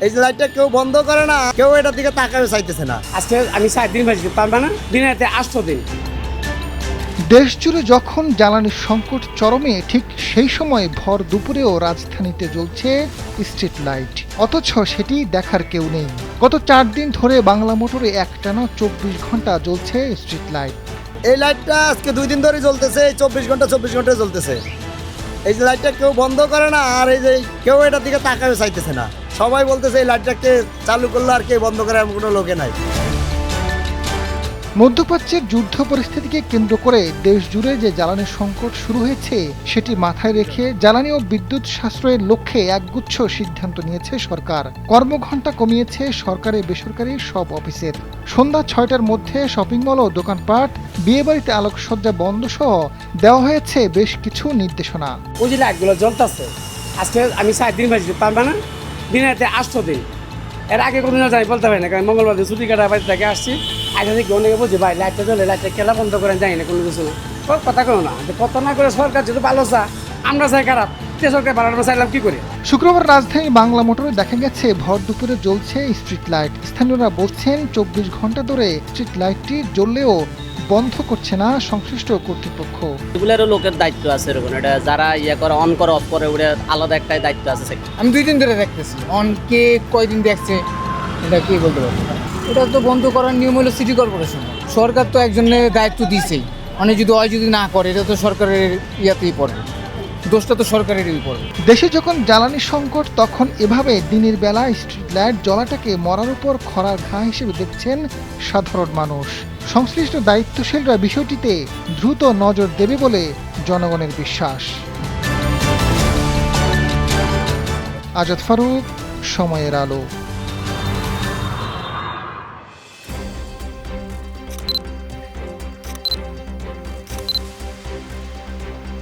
এই যে লাইটটা কেউ বন্ধ করে না, কেউ এটার দিকে তাকাবে চাইতেছে না। আজকে আমি 7 দিন বাঁচতে পারবো না, দিনে 8 দিন। দেশজুড়ে যখন জ্বালানির সংকট চরমে, ঠিক সেই সময় ভর দুপুরেও রাজধানীতে জ্বলছে স্ট্রিট লাইট, অথচ সেটি দেখার কেউ নেই। গত 4 দিন ধরে বাংলা মোটরে একটানা 24 ঘন্টা জ্বলছে স্ট্রিট লাইট। এই লাইটটা আজকে 2 দিন ধরে জ্বলতেছে, 24 ঘন্টা জ্বলতেছে। এই যে লাইটটা কেউ বন্ধ করে না, আর এই যে কেউ এটার দিকে তাকাবে চাইতেছে না। সবাই বলতেছে এই লাইটটাকে চালু করলে আর কেউ বন্ধ করে এমন কোনো লোকে নাই। মধ্যপ্রাচ্যের যুদ্ধ পরিস্থিতিকে কেন্দ্র করে দেশ জুড়ে যে জ্বালানি সংকট শুরু হয়েছে, সেটি মাথায় রেখে জ্বালানি ও বিদ্যুৎ সাশ্রয়ের লক্ষ্যে একগুচ্ছ সিদ্ধান্ত নিয়েছে সরকার। কর্মঘণ্টা কমিয়েছে সরকারি বেসরকারি সব অফিসের। সন্ধ্যা 6টার মধ্যে শপিং মল ও দোকানপাট, বিয়েবাড়িতে আলোকসজ্জা বন্ধ সহ দেওয়া হয়েছে বেশ কিছু নির্দেশনা। ওই যে লাইটগুলো জ্বলতেছে, আজকে আমি 7 দিন বাঁচতে পারবো না, দিনে 8 দিন। এর আগে কোনো দিন যাই বলতে পারি না, কারণ মঙ্গলবার দিন ছুটি কাটা বাড়ি থেকে আসছি। আজ থেকে অনেকে বলছি ভাই লাইটটা জ্বলে, লাইটটা খেলা বন্ধ করেন, যাই না কোনো কিছু না। কথা কেন না, কথা না করে সরকার যেহেতু ভালো চা, আমরা চাই খারাপ, সরকার ভালো আমরা চাইলাম কি করে। শুক্রবার রাজধানী বাংলা মোটরে দেখা গেছে ভর দুপুরে জ্বলছে স্ট্রিট লাইট। স্থানীয়রা বলছেন 24 ঘন্টা ধরে স্ট্রিট লাইটটি জ্বললেও বন্ধ করছে না সংশ্লিষ্ট কর্তৃপক্ষ। এগুলোরও লোকের দায়িত্ব আছে, এরকম এটা যারা করে অন করে অফ করে, ওটা আলাদা একটাই দায়িত্ব আছে। আমি 2 দিন ধরে দেখতেছি, অন কে কয়দিন দেখছে এটা কি বলতে পারবো। এটা তো বন্ধ করার নিয়ম হলো সিটি কর্পোরেশন। সরকার তো একজনের দায়িত্ব দিয়েছেই, যদি না করে এটা তো সরকারের ইয়াতেই পড়ে, দোষটা তো সরকারেরই পড়ে। দেশে যখন জ্বালানি সংকট, তখন এভাবে দিনের বেলা স্ট্রিট লাইট জ্বলাটাকে মরার উপর খরার ঘা হিসেবে দেখছেন সাধারণ মানুষ। সংশ্লিষ্ট দায়িত্বশীলরা বিষয়টিতে দ্রুত নজর দেবে বলে জনগণের বিশ্বাস। আজাদ ফারুক, সময়ের আলো।